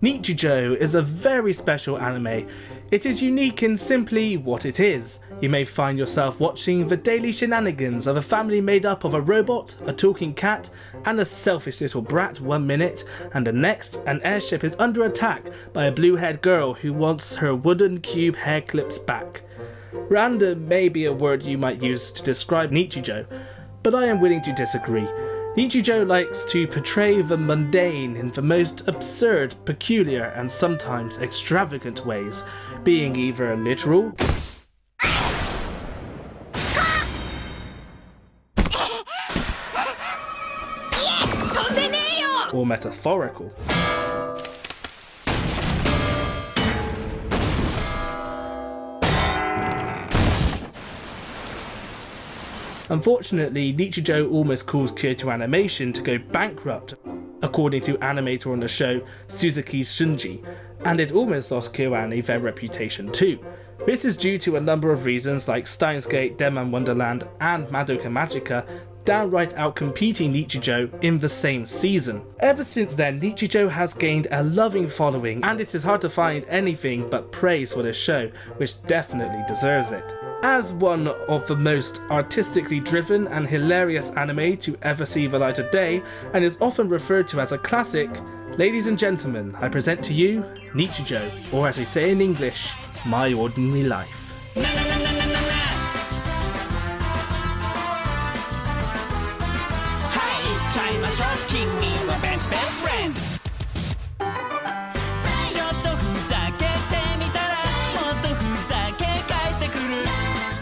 Nichijou is a very special anime. It is unique in simply what it is. You may find yourself watching the daily shenanigans of a family made up of a robot, a talking cat, and a selfish little brat one minute, and the next, an airship is under attack by a blue-haired girl who wants her wooden cube hair clips back. Random may be a word you might use to describe Nichijou, but I am willing to disagree. Nichijou likes to portray the mundane in the most absurd, peculiar, and sometimes extravagant ways, being either literal or metaphorical. Unfortunately, Nichijou almost caused Kyoto Animation to go bankrupt, according to animator on the show Suzuki Shunji, and it almost lost KyoAni their reputation too. This is due to a number of reasons like Steins Gate, Denman Wonderland, and Madoka Magica downright outcompeting Nichijou in the same season. Ever since then, Nichijou has gained a loving following, and it is hard to find anything but praise for this show, which definitely deserves it. As one of the most artistically driven and hilarious anime to ever see the light of day, and is often referred to as a classic, ladies and gentlemen, I present to you Nichijou, or as we say in English, My Ordinary Life.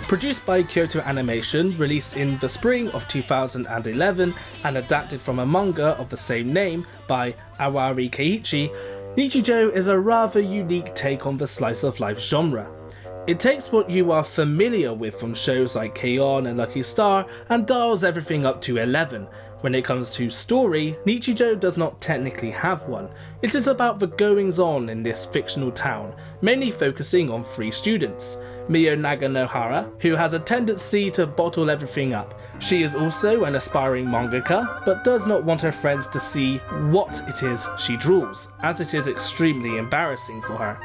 Produced by Kyoto Animation, released in the spring of 2011 and adapted from a manga of the same name by Awari Keiichi, Nichijou is a rather unique take on the slice of life genre. It takes what you are familiar with from shows like K-On! And Lucky Star and dials everything up to 11. When it comes to story, Nichijou does not technically have one. It is about the goings-on in this fictional town, mainly focusing on 3 students. Mio Naganohara, who has a tendency to bottle everything up. She is also an aspiring mangaka, but does not want her friends to see what it is she draws, as it is extremely embarrassing for her.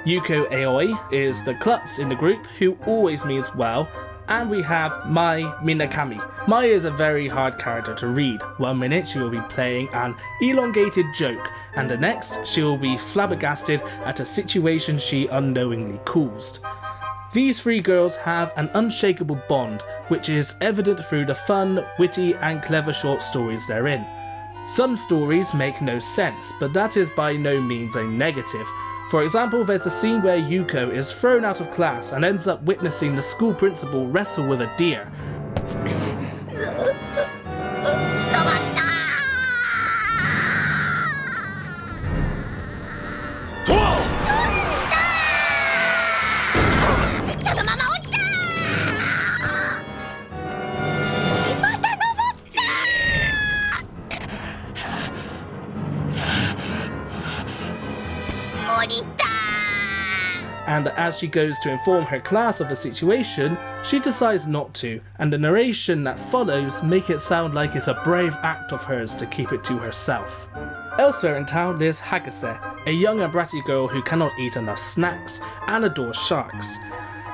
Yuko Aoi is the klutz in the group who always means well, and we have Mai Minakami. Mai is a very hard character to read. One minute she will be playing an elongated joke, and the next she will be flabbergasted at a situation she unknowingly caused. These 3 girls have an unshakable bond, which is evident through the fun, witty, and clever short stories they're in. Some stories make no sense, but that is by no means a negative. For example, there's a scene where Yuko is thrown out of class and ends up witnessing the school principal wrestle with a deer. And as she goes to inform her class of the situation, she decides not to, and the narration that follows make it sound like it's a brave act of hers to keep it to herself. Elsewhere in town lives Hagase, a young and bratty girl who cannot eat enough snacks and adores sharks.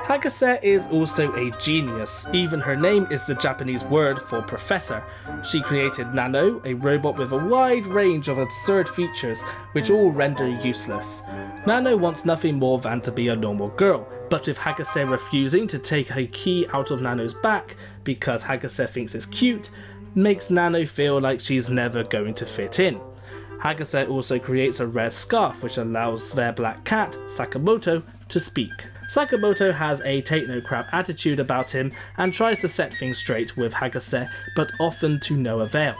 Hagase is also a genius, even her name is the Japanese word for professor. She created Nano, a robot with a wide range of absurd features which all render useless. Nano wants nothing more than to be a normal girl, but with Hagase refusing to take a key out of Nano's back because Hagase thinks it's cute, makes Nano feel like she's never going to fit in. Hagase also creates a rare scarf which allows their black cat, Sakamoto, to speak. Sakamoto has a take-no-crap attitude about him and tries to set things straight with Hagase, but often to no avail.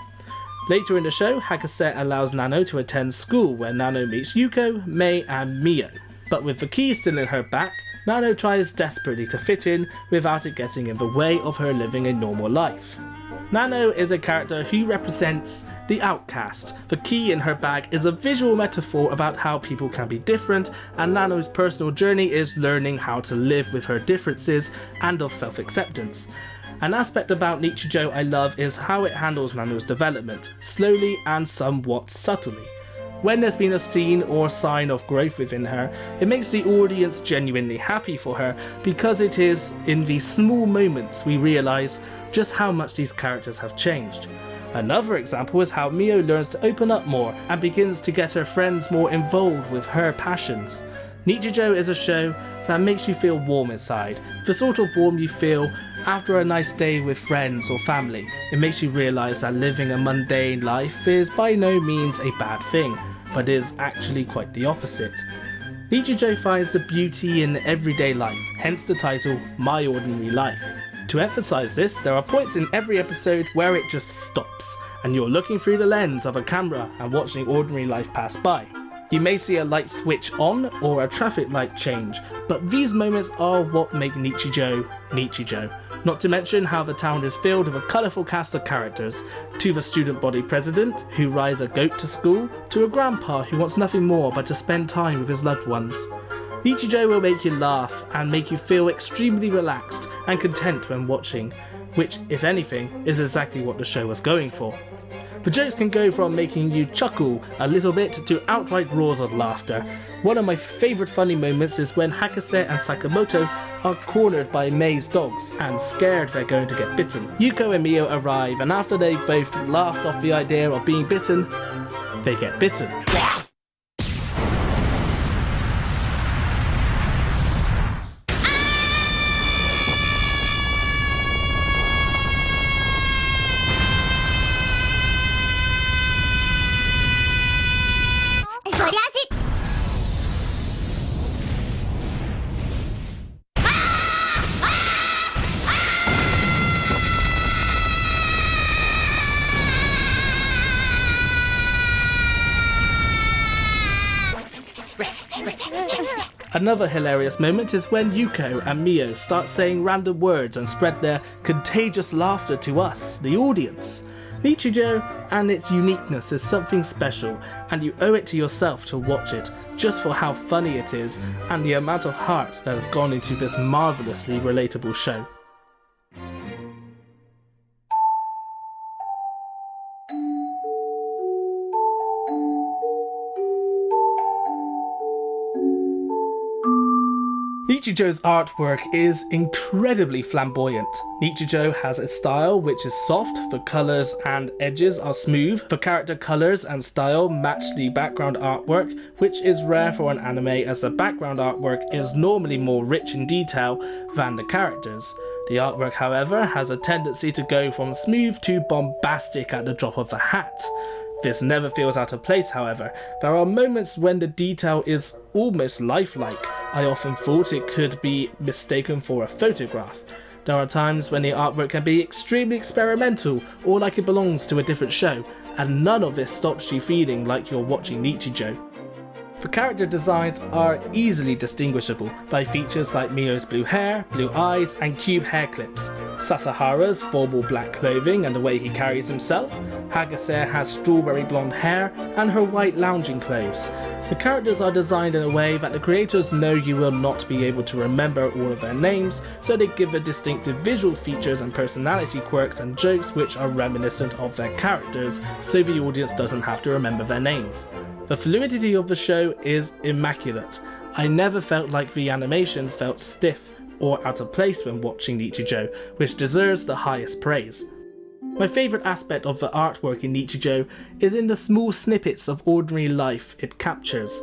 Later in the show, Hagase allows Nano to attend school where Nano meets Yuko, Mei and Mio. But with the key still in her back, Nano tries desperately to fit in without it getting in the way of her living a normal life. Nano is a character who represents the outcast. The key in her bag is a visual metaphor about how people can be different, and Nano's personal journey is learning how to live with her differences and of self-acceptance. An aspect about Nichijou I love is how it handles Nano's development, slowly and somewhat subtly. When there's been a scene or sign of growth within her, it makes the audience genuinely happy for her, because it is in these small moments we realise just how much these characters have changed. Another example is how Mio learns to open up more and begins to get her friends more involved with her passions. Nichijou is a show that makes you feel warm inside, the sort of warm you feel after a nice day with friends or family. It makes you realise that living a mundane life is by no means a bad thing, but is actually quite the opposite. Nichijou finds the beauty in everyday life, hence the title My Ordinary Life. To emphasise this, there are points in every episode where it just stops, and you're looking through the lens of a camera and watching ordinary life pass by. You may see a light switch on or a traffic light change, but these moments are what make Nichijou Nichijou. Not to mention how the town is filled with a colourful cast of characters, to the student body president who rides a goat to school, to a grandpa who wants nothing more but to spend time with his loved ones. Nichijou will make you laugh and make you feel extremely relaxed and content when watching, which, if anything, is exactly what the show was going for. The jokes can go from making you chuckle a little bit to outright roars of laughter. One of my favourite funny moments is when Hakase and Sakamoto are cornered by Mei's dogs and scared they're going to get bitten. Yuko and Mio arrive, and after they've both laughed off the idea of being bitten, they get bitten. Another hilarious moment is when Yuko and Mio start saying random words and spread their contagious laughter to us, the audience. Nichijou and its uniqueness is something special, and you owe it to yourself to watch it, just for how funny it is and the amount of heart that has gone into this marvellously relatable show. Nichijou's artwork is incredibly flamboyant. Nichijou has a style which is soft, the colours and edges are smooth, the character colours and style match the background artwork, which is rare for an anime as the background artwork is normally more rich in detail than the characters. The artwork, however, has a tendency to go from smooth to bombastic at the drop of the hat. This never feels out of place, however. There are moments when the detail is almost lifelike. I often thought it could be mistaken for a photograph. There are times when the artwork can be extremely experimental or like it belongs to a different show, and none of this stops you feeling like you're watching Nichijou. The character designs are easily distinguishable by features like Mio's blue hair, blue eyes, and cube hair clips, Sasahara's formal black clothing and the way he carries himself, Hakase has strawberry blonde hair, and her white lounging clothes. The characters are designed in a way that the creators know you will not be able to remember all of their names, so they give the distinctive visual features and personality quirks and jokes which are reminiscent of their characters, so the audience doesn't have to remember their names. The fluidity of the show is immaculate. I never felt like the animation felt stiff or out of place when watching Nichijou, which deserves the highest praise. My favourite aspect of the artwork in Nichijou is in the small snippets of ordinary life it captures.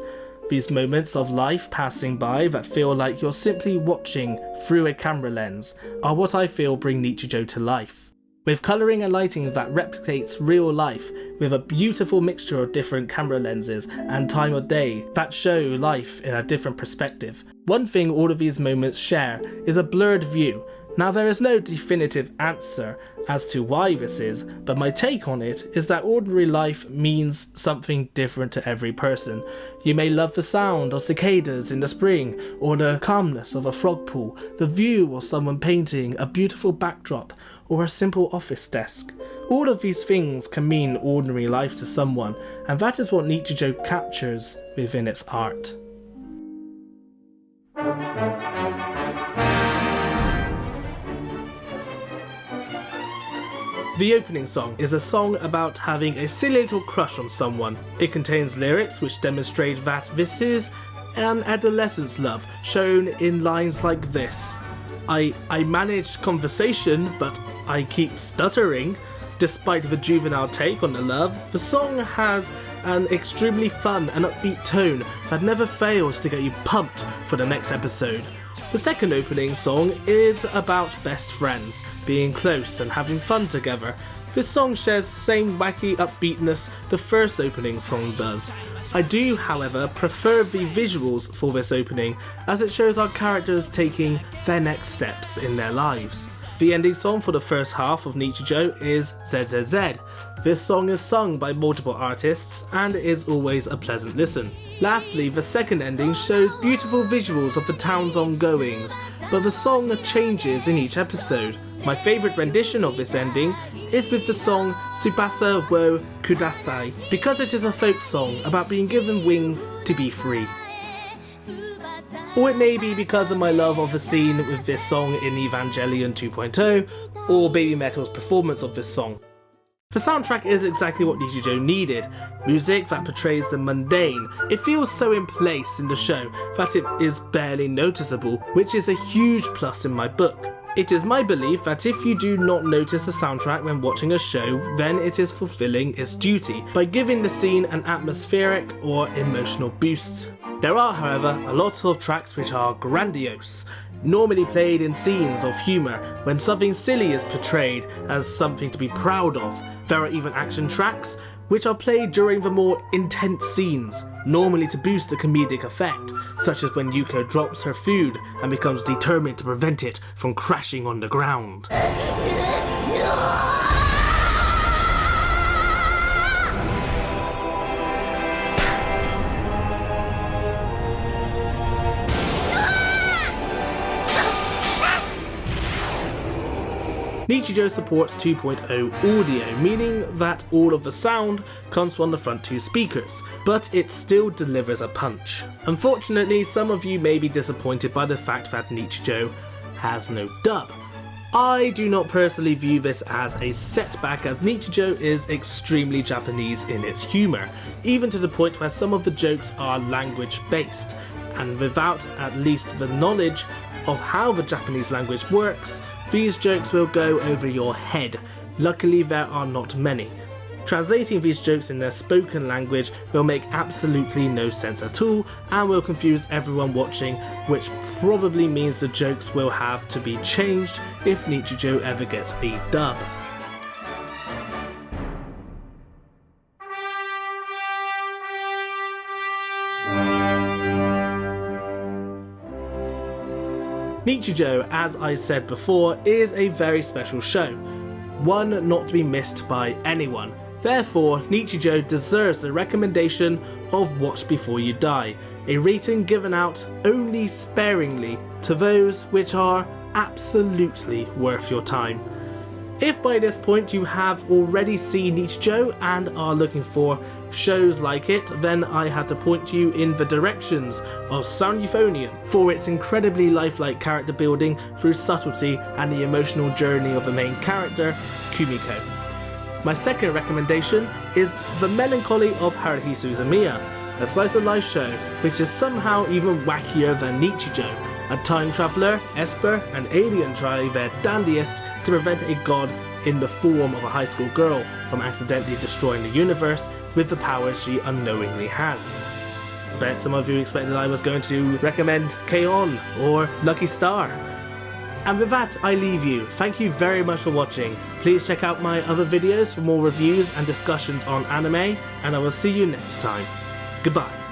These moments of life passing by that feel like you're simply watching through a camera lens are what I feel bring Nichijou to life. With colouring and lighting that replicates real life, with a beautiful mixture of different camera lenses and time of day that show life in a different perspective. One thing all of these moments share is a blurred view. Now there is no definitive answer as to why this is, but my take on it is that ordinary life means something different to every person. You may love the sound of cicadas in the spring, or the calmness of a frog pool, the view of someone painting a beautiful backdrop, or a simple office desk. All of these things can mean ordinary life to someone, and that is what Nichijou captures within its art. The opening song is a song about having a silly little crush on someone. It contains lyrics which demonstrate that this is an adolescent's love, shown in lines like this. I manage conversation, but I keep stuttering. Despite the juvenile take on the love, the song has an extremely fun and upbeat tone that never fails to get you pumped for the next episode. The second opening song is about best friends, being close and having fun together. This song shares the same wacky upbeatness the first opening song does. I do, however, prefer the visuals for this opening, as it shows our characters taking their next steps in their lives. The ending song for the first half of Nichijou is ZZZ. This song is sung by multiple artists and is always a pleasant listen. Lastly, the second ending shows beautiful visuals of the town's ongoings, but the song changes in each episode. My favourite rendition of this ending is with the song Tsubasa wo Kudasai, because it is a folk song about being given wings to be free. Or it may be because of my love of the scene with this song in Evangelion 2.0, or Baby Metal's performance of this song. The soundtrack is exactly what Nichijou needed, music that portrays the mundane. It feels so in place in the show that it is barely noticeable, which is a huge plus in my book. It is my belief that if you do not notice a soundtrack when watching a show, then it is fulfilling its duty by giving the scene an atmospheric or emotional boost. There are, however, a lot of tracks which are grandiose, normally played in scenes of humour when something silly is portrayed as something to be proud of. There are even action tracks which are played during the more intense scenes, normally to boost the comedic effect, such as when Yuko drops her food and becomes determined to prevent it from crashing on the ground. Nichijou supports 2.0 audio, meaning that all of the sound comes from the front two speakers, but it still delivers a punch. Unfortunately, some of you may be disappointed by the fact that Nichijou has no dub. I do not personally view this as a setback, as Nichijou is extremely Japanese in its humour, even to the point where some of the jokes are language based, and without at least the knowledge of how the Japanese language works, these jokes will go over your head. Luckily, there are not many. Translating these jokes in their spoken language will make absolutely no sense at all and will confuse everyone watching, which probably means the jokes will have to be changed if Nichijou ever gets a dub. Nichijou, as I said before, is a very special show, one not to be missed by anyone. Therefore, Nichijou deserves the recommendation of Watch Before You Die, a rating given out only sparingly to those which are absolutely worth your time. If by this point you have already seen Nichijou and are looking for shows like it, then I had to point you in the directions of Sound Euphonium for its incredibly lifelike character building through subtlety and the emotional journey of the main character, Kumiko. My second recommendation is The Melancholy of Haruhi Suzumiya, a slice of life show which is somehow even wackier than Nichijou. A time traveller, Esper, and alien try their dandiest to prevent a god in the form of a high school girl from accidentally destroying the universe with the power she unknowingly has. I bet some of you expected I was going to recommend K-On! Or Lucky Star. And with that, I leave you. Thank you very much for watching. Please check out my other videos for more reviews and discussions on anime, and I will see you next time. Goodbye.